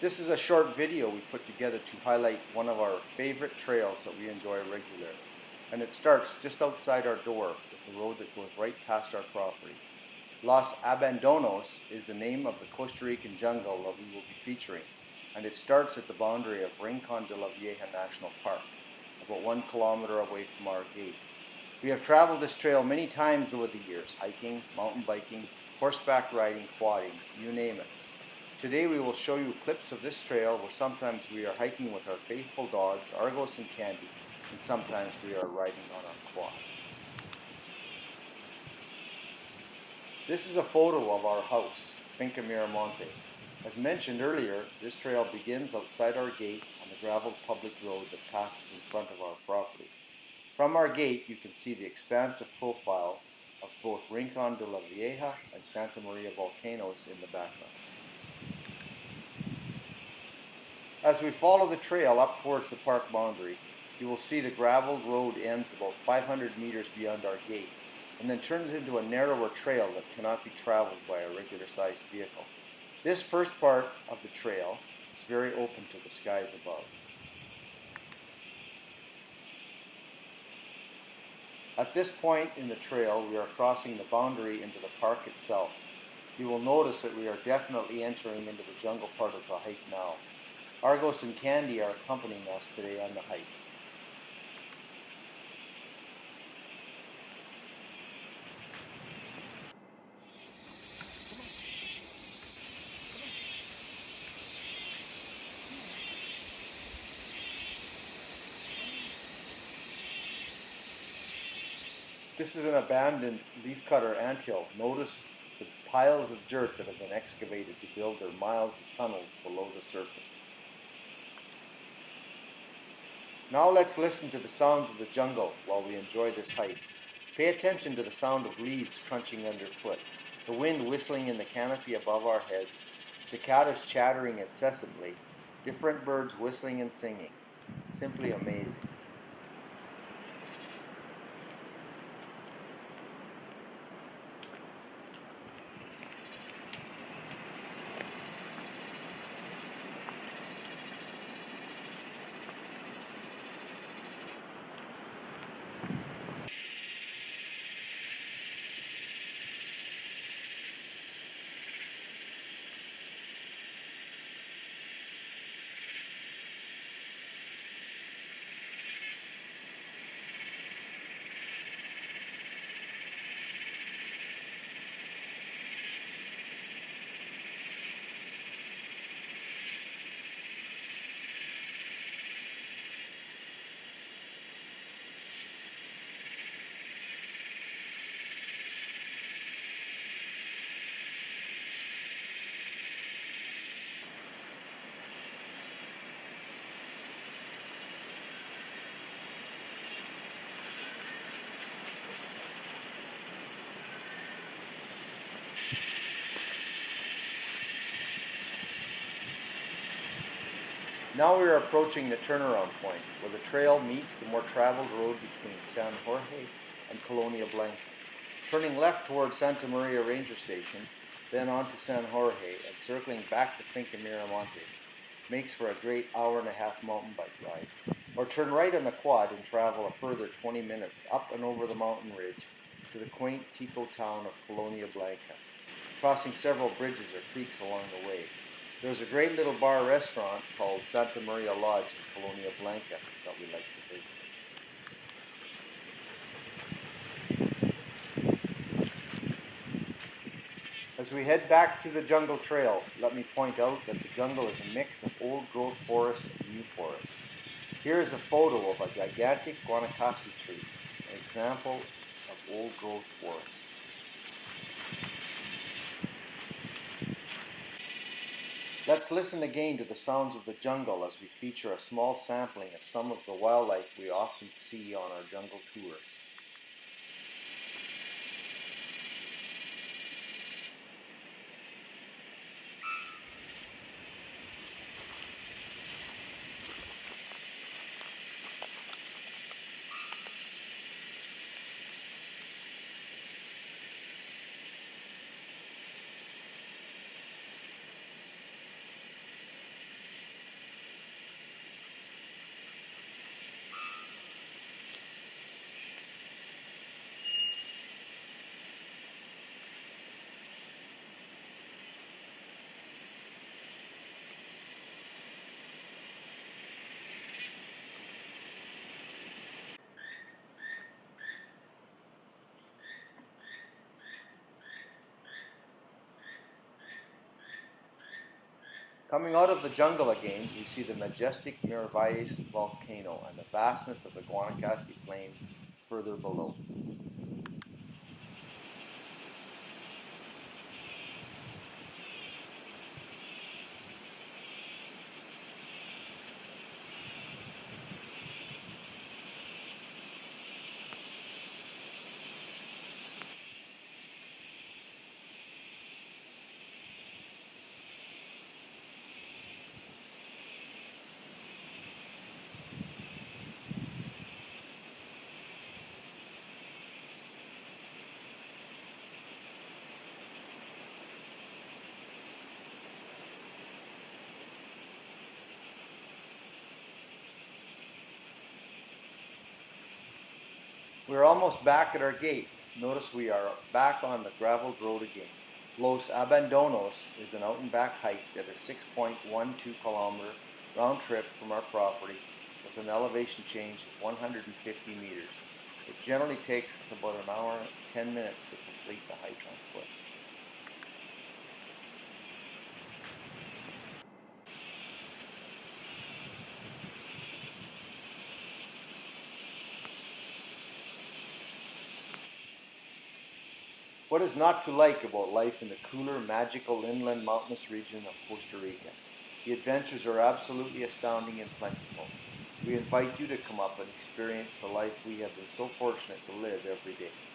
This is a short video we put together to highlight one of our favorite trails that we enjoy regularly. And it starts just outside our door with the road that goes right past our property. Los Abandonos is the name of the Costa Rican jungle that we will be featuring, and it starts at the boundary of Rincon de la Vieja National Park, about 1 kilometer away from our gate. We have traveled this trail many times over the years, hiking, mountain biking, horseback riding, quadding, you name it. Today we will show you clips of this trail where sometimes we are hiking with our faithful dogs, Argos and Candy, and sometimes we are riding on our quad. This is a photo of our house, Finca Miramonte. As mentioned earlier, this trail begins outside our gate on the graveled public road that passes in front of our property. From our gate, you can see the expansive profile of both Rincon de la Vieja and Santa Maria volcanoes in the background. As we follow the trail up towards the park boundary, you will see the graveled road ends about 500 meters beyond our gate, and then turns into a narrower trail that cannot be traveled by a regular-sized vehicle. This first part of the trail is very open to the skies above. At this point in the trail, we are crossing the boundary into the park itself. You will notice that we are definitely entering into the jungle part of the hike now. Argos and Candy are accompanying us today on the hike. This is an abandoned leafcutter anthill. Notice the piles of dirt that have been excavated to build their miles of tunnels below the surface. Now let's listen to the sounds of the jungle while we enjoy this hike. Pay attention to the sound of leaves crunching underfoot, the wind whistling in the canopy above our heads, cicadas chattering incessantly, different birds whistling and singing. Simply amazing. Now we are approaching the turnaround point, where the trail meets the more traveled road between San Jorge and Colonia Blanca. Turning left towards Santa Maria Ranger Station, then on to San Jorge, and circling back to Finca Miramonte, makes for a great hour-and-a-half mountain bike ride. Or turn right on the quad and travel a further 20 minutes up and over the mountain ridge to the quaint Tico town of Colonia Blanca, crossing several bridges or creeks along the way. There's a great little bar restaurant called Santa Maria Lodge in Colonia Blanca that we like to visit. As we head back to the jungle trail, let me point out that the jungle is a mix of old-growth forest and new forest. Here is a photo of a gigantic Guanacaste tree, an example of old-growth forest. Let's listen again to the sounds of the jungle as we feature a small sampling of some of the wildlife we often see on our jungle tours. Coming out of the jungle again, we see the majestic Miravalles volcano and the vastness of the Guanacaste plains further below. We're almost back at our gate. Notice we are back on the graveled road again. Los Abandonos is an out and back hike that is 6.12-kilometer round trip from our property with an elevation change of 150 meters. It generally takes us about an hour and 10 minutes to complete the hike on foot. What is not to like about life in the cooler, magical inland mountainous region of Costa Rica? The adventures are absolutely astounding and plentiful. We invite you to come up and experience the life we have been so fortunate to live every day.